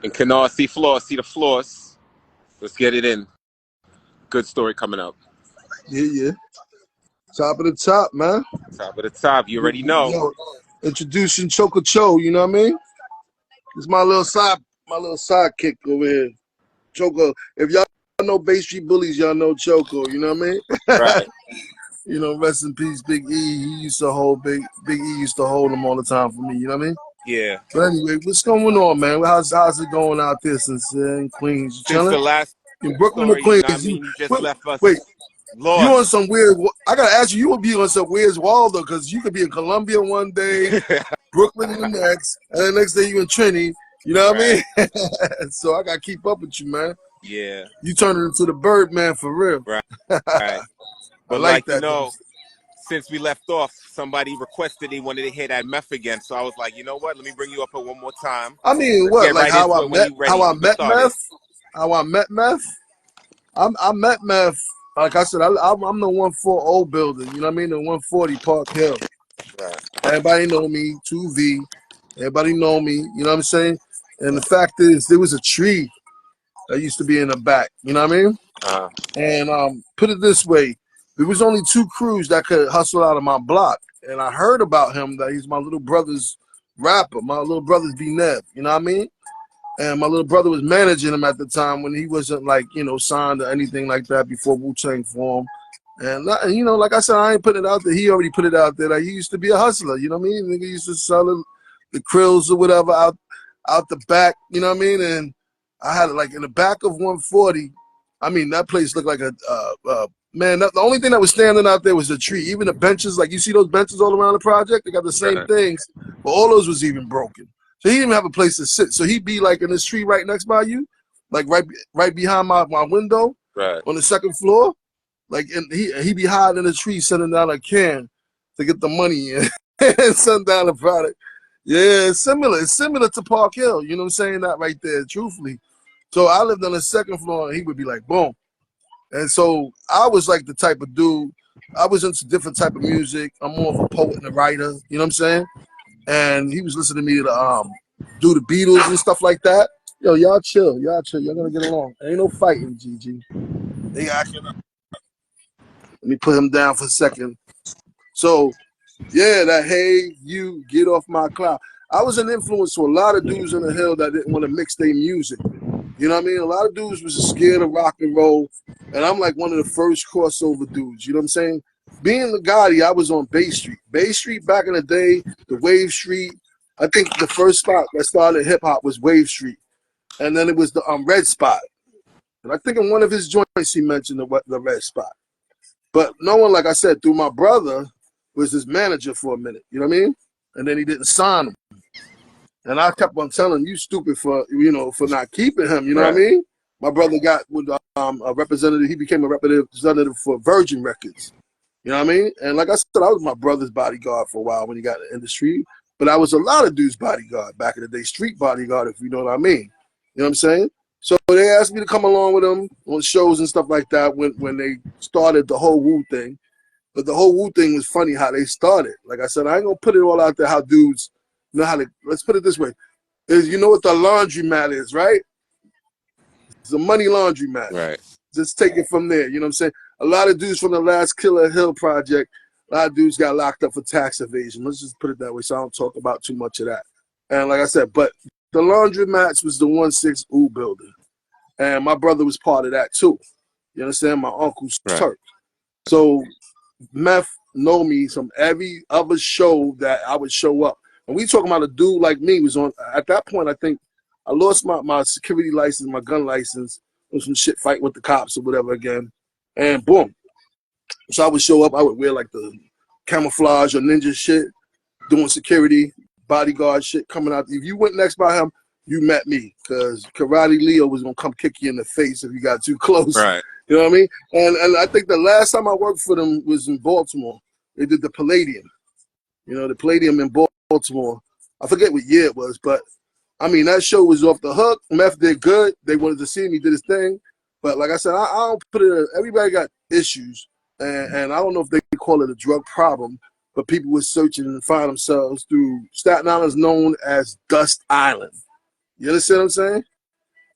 And Canard, see floors, see the floors. Let's get it in. Good story coming up. Yeah. Top of the top, man. Top of the top. You already know. Yo, introducing Choco Cho, you know what I mean? It's my little sidekick over here. Choco. If y'all know Bay Street Bullies, y'all know Choco, you know what I mean? Right. You know, rest in peace, Big E. He used to hold Big E used to hold him all the time for me, you know what I mean? Yeah. But anyway, what's going on, man? How's it going out there since in Queens? You Since the chilling? last In Brooklyn story, or Queens? you know what I mean? You just left us wait. lost. You on some weird? I gotta ask you. You would be on some Where's Waldo? Because you could be in Columbia one day, Brooklyn the next, and the next day you in Trinity. You know what I mean? So I gotta keep up with you, man. Yeah. You turning into the Birdman for real. Right. Right. But like that. You know, since we left off, somebody requested they wanted to hear that meth again. So I was like, you know what? Let me bring you up one more time. I mean, what? Like how I met meth? How I met meth? I met meth. Like I said, I'm the 140 building. You know what I mean? The 140 Park Hill. Right. Everybody know me. 2V. Everybody know me. You know what I'm saying? And the fact is, there was a tree that used to be in the back. You know what I mean? Uh-huh. And put it this way, there was only 2 crews that could hustle out of my block. And I heard about him that he's my little brother's rapper, my little brother's B-Nev. You know what I mean? And my little brother was managing him at the time when he wasn't like, you know, signed or anything like that before Wu-Tang formed. And, you know, like I said, I ain't putting it out there. He already put it out there. Like, he used to be a hustler, you know what I mean? Nigga used to sell the krills or whatever out the back, you know what I mean? And I had it like in the back of 140. I mean, that place looked like man, the only thing that was standing out there was the tree. Even the benches, like you see those benches all around the project, they got the same things, but all those was even broken. So he didn't even have a place to sit. So he'd be like in this tree right next by you, like right behind my window, right on the second floor. Like, and he'd be hiding in the tree, sending down a can to get the money in and send down the product. Yeah, it's similar. It's similar to Park Hill. You know what I'm saying? That right there, truthfully. So I lived on the second floor, and he would be like, boom. And so I was like the type of dude. I was into different type of music. I'm more of a poet and a writer. You know what I'm saying? And he was listening to me to do the Beatles and stuff like that. Yo, y'all chill. Y'all chill. Y'all gonna get along. Ain't no fighting, GG. They acting up. Let me put him down for a second. So, yeah, that hey, you get off my cloud. I was an influence to a lot of dudes on the hill that didn't want to mix their music. You know what I mean? A lot of dudes was scared of rock and roll. And I'm like one of the first crossover dudes. You know what I'm saying? Being the Gotti, I was on Bay Street. Bay Street back in the day, the Wave Street. I think the first spot that started hip hop was Wave Street. And then it was the Red Spot. And I think in one of his joints he mentioned the Red Spot. But no one, like I said, through my brother, was his manager for a minute. You know what I mean? And then he didn't sign him. And I kept on telling you stupid for not keeping him. You know what I mean? My brother got with a representative. He became a representative for Virgin Records. You know what I mean? And like I said, I was my brother's bodyguard for a while when he got in the industry. But I was a lot of dudes' bodyguard back in the day, street bodyguard, if you know what I mean. You know what I'm saying? So they asked me to come along with them on shows and stuff like that when they started the whole Wu thing. But the whole Wu thing was funny how they started. Like I said, I ain't gonna put it all out there how dudes know how to. Let's put it this way: is you know what the laundromat is, right? It's a money laundromat. Right. Just take it from there. You know what I'm saying? A lot of dudes from the last Killer Hill project, a lot of dudes got locked up for tax evasion. Let's just put it that way, so I don't talk about too much of that. And like I said, but the laundromat was the 1-6 U building, and my brother was part of that too. You understand? My uncle's Turk. So Meth know me from every other show that I would show up. And we talking about a dude like me was on, at that point, I think I lost my security license, my gun license, on some shit fight with the cops or whatever again. And boom. So I would show up, I would wear like the camouflage or ninja shit, doing security, bodyguard shit coming out. If you went next by him, you met me, because Karate Leo was going to come kick you in the face if you got too close. Right. You know what I mean? And I think the last time I worked for them was in Baltimore. They did the Palladium. You know, the Palladium in Baltimore. I forget what year it was, but I mean, that show was off the hook. Meth did good. They wanted to see me, did his thing. But like I said, I don't put it, everybody got issues. And I don't know if they call it a drug problem, but people were searching and find themselves through Staten Island is known as Dust Island. You understand what I'm saying?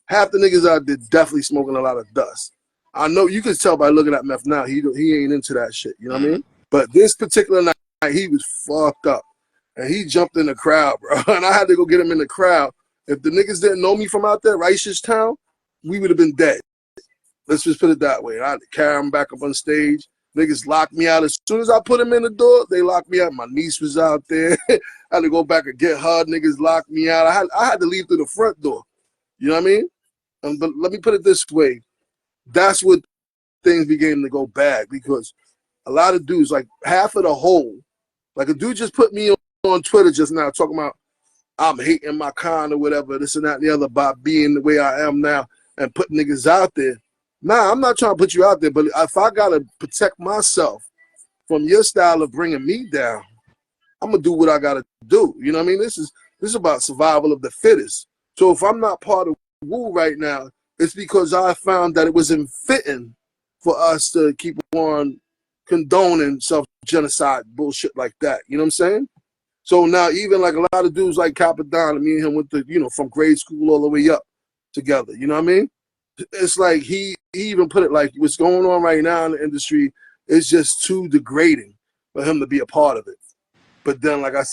half the niggas out there definitely smoking a lot of dust. I know you can tell by looking at meth now, he ain't into that shit, you know what I mean? But this particular night, he was fucked up. And he jumped in the crowd, bro. And I had to go get him in the crowd. If the niggas didn't know me from out there, Righteous Town, we would have been dead. Let's just put it that way. I had to carry him back up on stage. Niggas locked me out. As soon as I put him in the door, they locked me out. My niece was out there. I had to go back and get her. Niggas locked me out. I had to leave through the front door. You know what I mean? But let me put it this way. That's what things began to go bad, because a lot of dudes, like half of the whole, like a dude just put me on Twitter just now talking about I'm hating my kind or whatever, this and that and the other, by being the way I am now and putting niggas out there. Nah, I'm not trying to put you out there, but if I gotta protect myself from your style of bringing me down, I'm gonna do what I gotta do. You know what I mean? This is about survival of the fittest. So if I'm not part of Wu right now, it's because I found that it wasn't fitting for us to keep on condoning self-genocide bullshit like that. You know what I'm saying? So now even like a lot of dudes like Capadonna, me and him went to, you know, from grade school all the way up together. You know what I mean? It's like he even put it like what's going on right now in the industry is just too degrading for him to be a part of it. But then, like I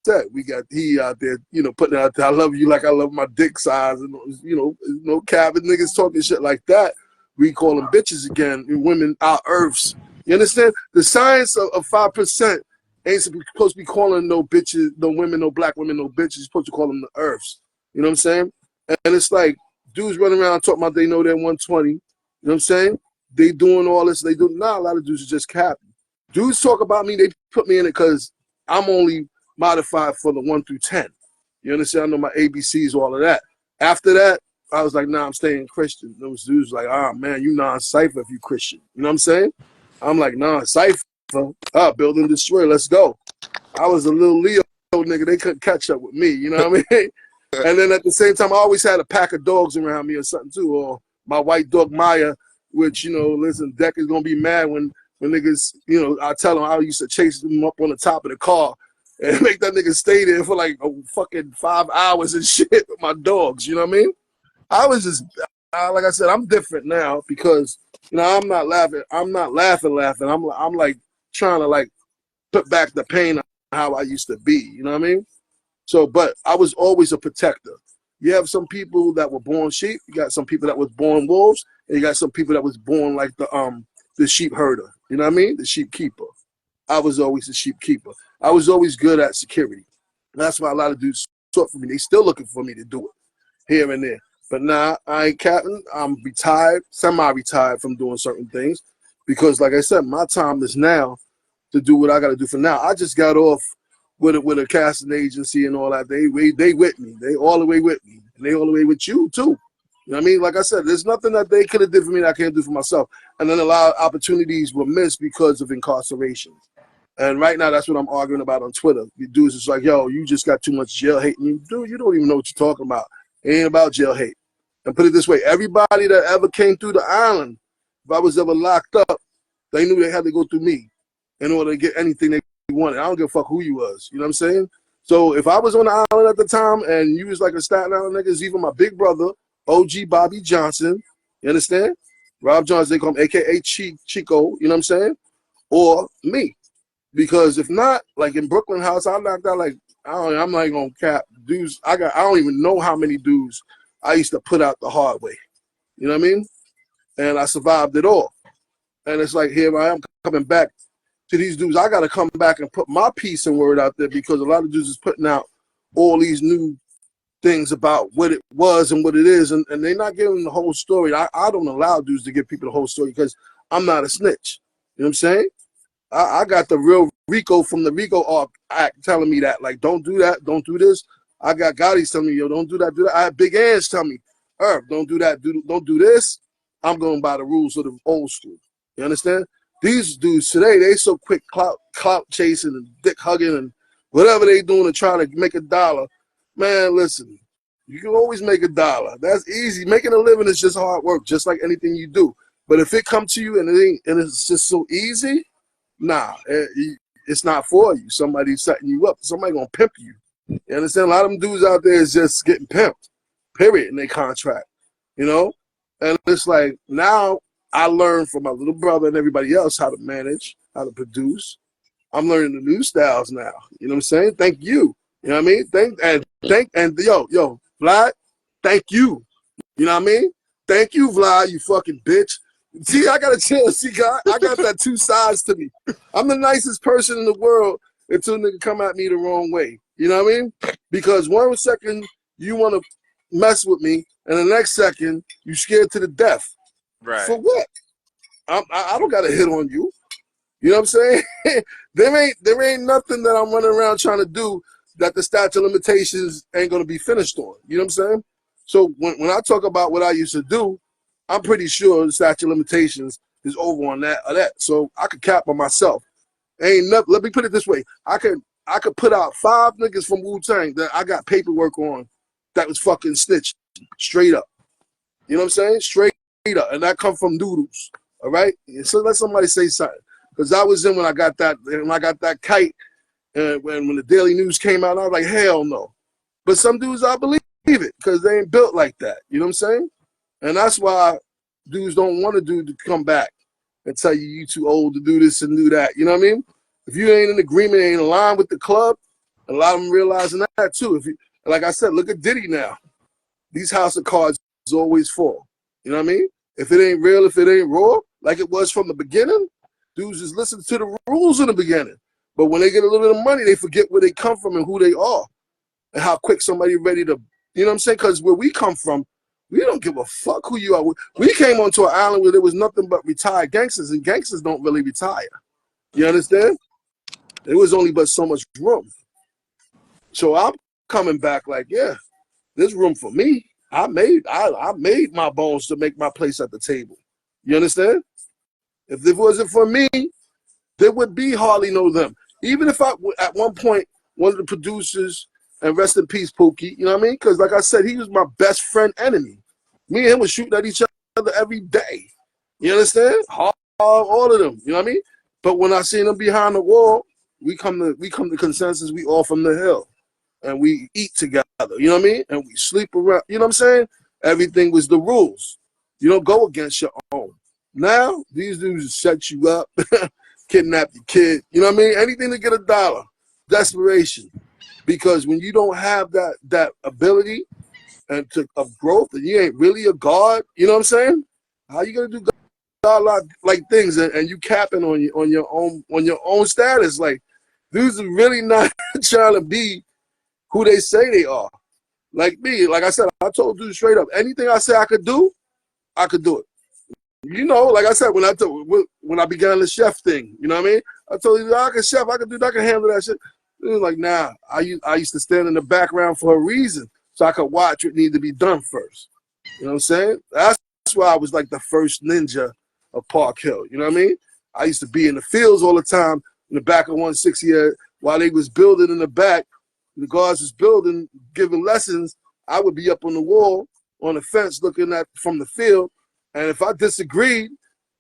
said, we got he out there, you know, putting out there, I love you like I love my dick size, and you know, no cabin niggas talking shit like that. We call them bitches again, and women our earths. You understand? The science of 5% ain't supposed to be calling no bitches, no women, no black women, no bitches. You're supposed to call them the earths. You know what I'm saying? And it's like dudes running around talking about they know they're 120. You know what I'm saying? They doing all this. They do. Nah, a lot of dudes are just capping. Dudes talk about me. They put me in it because I'm only modified for the 1 through 10. You understand? I know my ABCs, all of that. After that, I was like, nah, I'm staying Christian. Those dudes like, ah, man, you non-cypher if you Christian. You know what I'm saying? I'm like, non-cypher. Build and destroy. Let's go. I was a little Leo nigga. They couldn't catch up with me. You know what I mean? And then at the same time, I always had a pack of dogs around me or something too. Or my white dog Maya, which, you know, listen, Deck is going to be mad when niggas, you know, I tell him I used to chase them up on the top of the car and make that nigga stay there for like a fucking 5 hours and shit with my dogs. You know what I mean? I was just, like I said, I'm different now because, you know, I'm not laughing. I'm I'm like trying to like put back the pain of how I used to be. You know what I mean? So, but I was always a protector. You have some people that were born sheep. You got some people that was born wolves, and you got some people that was born like the sheep herder. You know what I mean? The sheep keeper. I was always the sheep keeper. I was always good at security. And that's why a lot of dudes sought for me. They still looking for me to do it here and there. But nah, I ain't capping. I'm retired, semi-retired from doing certain things because, like I said, my time is now to do what I got to do for now. I just got off with a casting agency and all that. They with me. They all the way with me. And they all the way with you, too. You know what I mean? Like I said, there's nothing that they could have did for me that I can't do for myself. And then a lot of opportunities were missed because of incarceration. And right now, that's what I'm arguing about on Twitter. The dudes is like, yo, you just got too much jail hate. And you, dude, you don't even know what you're talking about. It ain't about jail hate. And put it this way, everybody that ever came through the island, if I was ever locked up, they knew they had to go through me in order to get anything they wanted. I don't give a fuck who you was. You know what I'm saying? So if I was on the island at the time and you was like a Staten Island nigga, it's even my big brother, OG Bobby Johnson, you understand? Rob Johnson, they call him AKA Chico, you know what I'm saying? Or me. Because if not, like in Brooklyn House, I knocked out like, I'm not gonna cap dudes. I don't even know how many dudes I used to put out the hard way. You know what I mean? And I survived it all. And it's like, here I am coming back to these dudes. I got to come back and put my piece and word out there because a lot of dudes is putting out all these new things about what it was and what it is. And they're not giving the whole story. I don't allow dudes to give people the whole story because I'm not a snitch. You know what I'm saying? I got the real Rico from the Rico Act telling me that, like, don't do that, don't do this. I got Gotti's telling me, yo, don't do that, do that. I had Big Ange tell me, Herb, don't do that, don't do this. I'm going by the rules of the old school. You understand? These dudes today, they so quick clout chasing and dick hugging and whatever they doing to try to make a dollar. Man, listen, you can always make a dollar. That's easy. Making a living is just hard work, just like anything you do. But if it comes to you and it's just so easy, nah, it's not for you. Somebody's setting you up. Somebody gonna pimp you. You understand? A lot of them dudes out there is just getting pimped, period, in their contract. you know? And it's like now I learned from my little brother and everybody else how to manage, how to produce. I'm learning the new styles now. You know what I'm saying? Thank you. You know what I mean? Yo, Vlad, thank you. You know what I mean? Thank you, Vlad, you fucking bitch. See, I gotta chill. See, I got that two sides to me. I'm the nicest person in the world until nigga come at me the wrong way. You know what I mean? Because 1 second you want to mess with me, and the next second you scared to the death. Right. For what? I don't got to hit on you. You know what I'm saying? there ain't nothing that I'm running around trying to do that the statute of limitations ain't gonna be finished on. You know what I'm saying? So when I talk about what I used to do, I'm pretty sure the statute of limitations is over on that or that. So I could cap on myself. Ain't nothing. Let me put it this way: I could put out 5 niggas from Wu-Tang that I got paperwork on that was fucking snitched straight up. You know what I'm saying? Straight up, and that come from noodles. All right. So let somebody say something. Because I was in when I got that kite, and when the Daily News came out, I was like, hell no. But some dudes, I believe it because they ain't built like that. You know what I'm saying? And that's why dudes don't want to come back and tell you too old to do this and do that. You know what I mean? If you ain't in agreement, ain't aligned with the club, a lot of them realizing that too. If you, like I said, look at Diddy now. These house of cards always fall. You know what I mean? If it ain't real, if it ain't raw, like it was from the beginning, dudes just listen to the rules in the beginning. But when they get a little bit of money, they forget where they come from and who they are and how quick somebody ready to, you know what I'm saying? Because where we come from, we don't give a fuck who you are. We came onto an island where there was nothing but retired gangsters, and gangsters don't really retire. You understand? There was only but so much room. So I'm coming back like, yeah, there's room for me. I made my bones to make my place at the table. You understand? If it wasn't for me, there would be hardly no them. Even if I, at one point, one of the producers, and rest in peace, Pookie, you know what I mean? Because like I said, he was my best friend enemy. Me and him was shooting at each other every day. You understand? All of them, you know what I mean? But when I seen them behind the wall, we come to consensus, we all from the hill. And we eat together, you know what I mean? And we sleep around, you know what I'm saying? Everything was the rules. You don't go against your own. Now, these dudes set you up, kidnap your kid, you know what I mean? Anything to get $1. Desperation. Because when you don't have that ability and of growth, and you ain't really a god, you know what I'm saying? How you gonna do god like things and you capping on your own status? Like, dudes are really not trying to be who they say they are. Like me, like I said, I told dudes straight up, anything I say I could do it. You know, like I said, when I began the chef thing, you know what I mean? I told you, I can chef, I can handle that shit. It was like, nah, I used to stand in the background for a reason, so I could watch what needed to be done first. You know what I'm saying? That's why I was like the first ninja of Park Hill. You know what I mean? I used to be in the fields all the time in the back of 160 while they was building in the back. The guards was building, giving lessons. I would be up on the wall, on the fence, looking at from the field. And if I disagreed,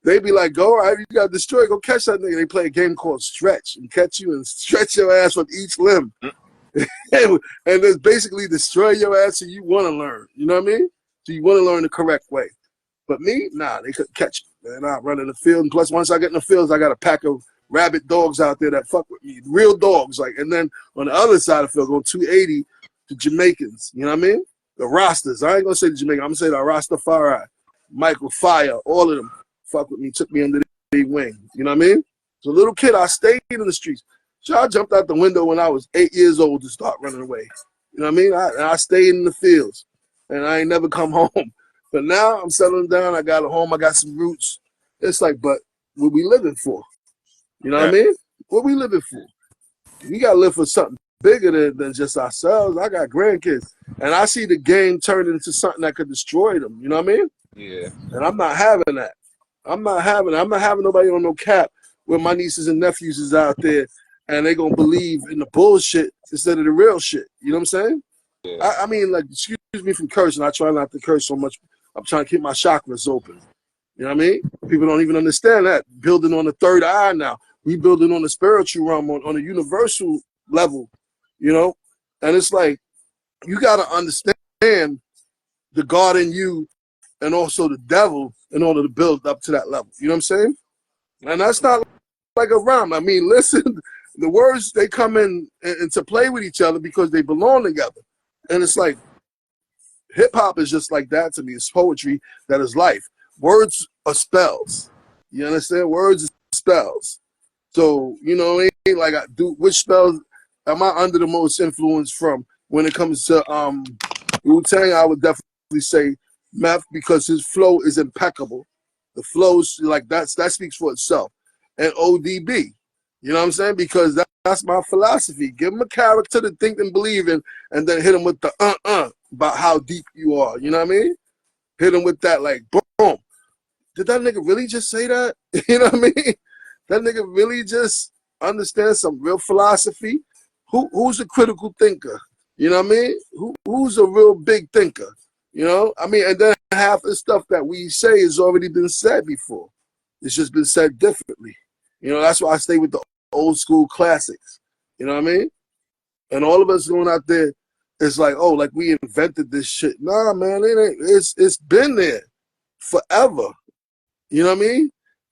they'd be like, go, all right, you got to destroy, go catch that nigga. They play a game called Stretch and catch you and stretch your ass from each limb. And then basically destroy your ass so you want to learn. You know what I mean? So you want to learn the correct way. But me, nah, they couldn't catch me. Man, I run in the field. And plus, once I get in the fields, I got a pack of rabid dogs out there that fuck with me. Real dogs. Like, and then on the other side of the field, go 280 to Jamaicans. You know what I mean? The Rastas. I ain't going to say the Jamaican. I'm going to say the Rastafari. Michael Fire, all of them fuck with me, took me under their wing. You know what I mean? As a little kid, I stayed in the streets. So I jumped out the window when I was 8 years old to start running away. You know what I mean? I stayed in the fields, and I ain't never come home. But now I'm settling down. I got a home. I got some roots. It's like, but what we living for? You know what I mean? What we living for? We got to live for something bigger than just ourselves. I got grandkids, and I see the game turning into something that could destroy them. You know what I mean? Yeah. And I'm not having that. I'm not having nobody on no cap where my nieces and nephews is out there and they gonna believe in the bullshit instead of the real shit. You know what I'm saying? Yeah. I mean, like, excuse me from cursing. I try not to curse so much. I'm trying to keep my chakras open. You know what I mean? People don't even understand that. Building on the third eye now. We building on the spiritual realm, on a universal level, you know? And it's like, you gotta understand the God in you and also the devil in order to build up to that level. You know what I'm saying? And that's not like a rhyme. I mean, listen, the words, they come in and to play with each other because they belong together. And it's like, hip hop is just like that to me. It's poetry that is life. Words are spells. You understand? Words are spells. So, you know what I mean? Like, which spells am I under the most influence from? When it comes to Wu-Tang, I would definitely say Meth, because his flow is impeccable. The flows, like, that speaks for itself. And ODB, you know what I'm saying? Because that's my philosophy. Give him a character to think and believe in, and then hit him with the about how deep you are. You know what I mean? Hit him with that, like, boom. Did that nigga really just say that? You know what I mean? That nigga really just understands some real philosophy. Who's a critical thinker? You know what I mean? Who's a real big thinker? You know? I mean, and then half the stuff that we say has already been said before. It's just been said differently. You know, that's why I stay with the old school classics. You know what I mean? And all of us going out there, it's like, oh, like we invented this shit. Nah, man, it ain't. It's been there forever. You know what I mean?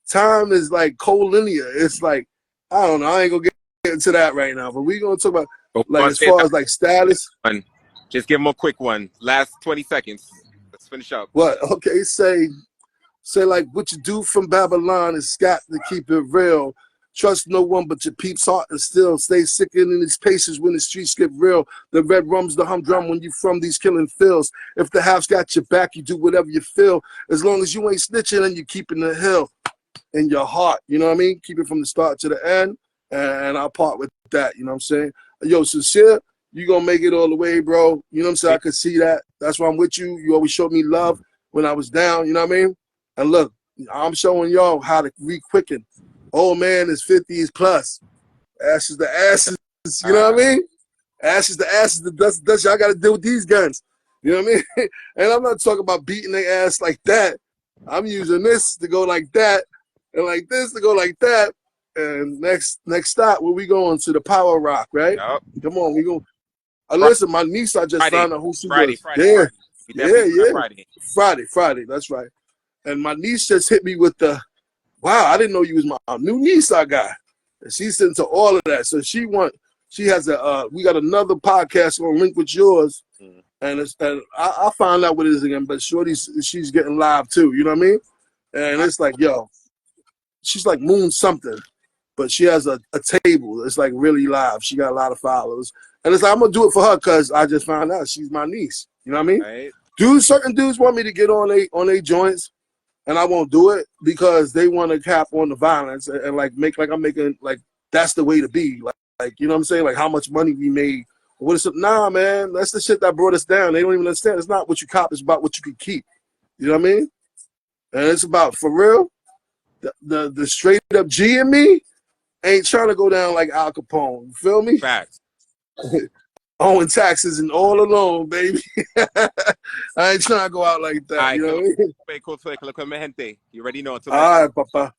Time is like collinear. It's like, I don't know. I ain't gonna get into that right now, but we gonna talk about, like, as far as like status. Just give them a quick one. Last 20 seconds. Let's finish up. What? Okay, say like, what you do from Babylon is scat to keep it real. Trust no one but your peeps' heart, and still stay sickened in its paces when the streets get real. The red rum's the humdrum when you from these killing fields. If the half's got your back, you do whatever you feel. As long as you ain't snitching and you keeping the hill in your heart. You know what I mean? Keep it from the start to the end, and I'll part with that. You know what I'm saying? Yo, Sincere, you gonna make it all the way, bro. You know what I'm saying? I could see that. That's why I'm with you. You always showed me love when I was down. You know what I mean? And look, I'm showing y'all how to re-quicken. Old man is 50s plus. Ashes to ashes, you know what I mean? Ashes to ashes, the dust to dust. Y'all got to deal with these guns. You know what I mean? And I'm not talking about beating their ass like that. I'm using this to go like that, and like this to go like that. And next stop, where we going? To the Power Rock, right? Yep. Come on, we go. Listen, my niece, I just found out who she was. Friday. Friday. That's right. And my niece just hit me with the, wow, I didn't know you was my new niece I got. And she's into all of that. So she has we got another podcast on Link with Yours. And I found out what it is again, but Shorty, she's getting live too, you know what I mean? And it's like, yo, she's like Moon something, but she has a table. It's like really live. She got a lot of followers. And it's like, I'm gonna do it for her because I just found out she's my niece. You know what I mean? Right. Certain dudes want me to get on they joints, and I won't do it because they want to cap on the violence and like make like I'm making like that's the way to be. Like you know what I'm saying? Like how much money we made. What is it? Nah, man, that's the shit that brought us down. They don't even understand. It's not what you cop, it's about what you can keep. You know what I mean? And it's about, for real, the straight up G in me ain't trying to go down like Al Capone. You feel me? Facts. Owing taxes and all alone, baby. I ain't trying to go out like that. All right, you know what I mean? Cool. You already know. All right, papa.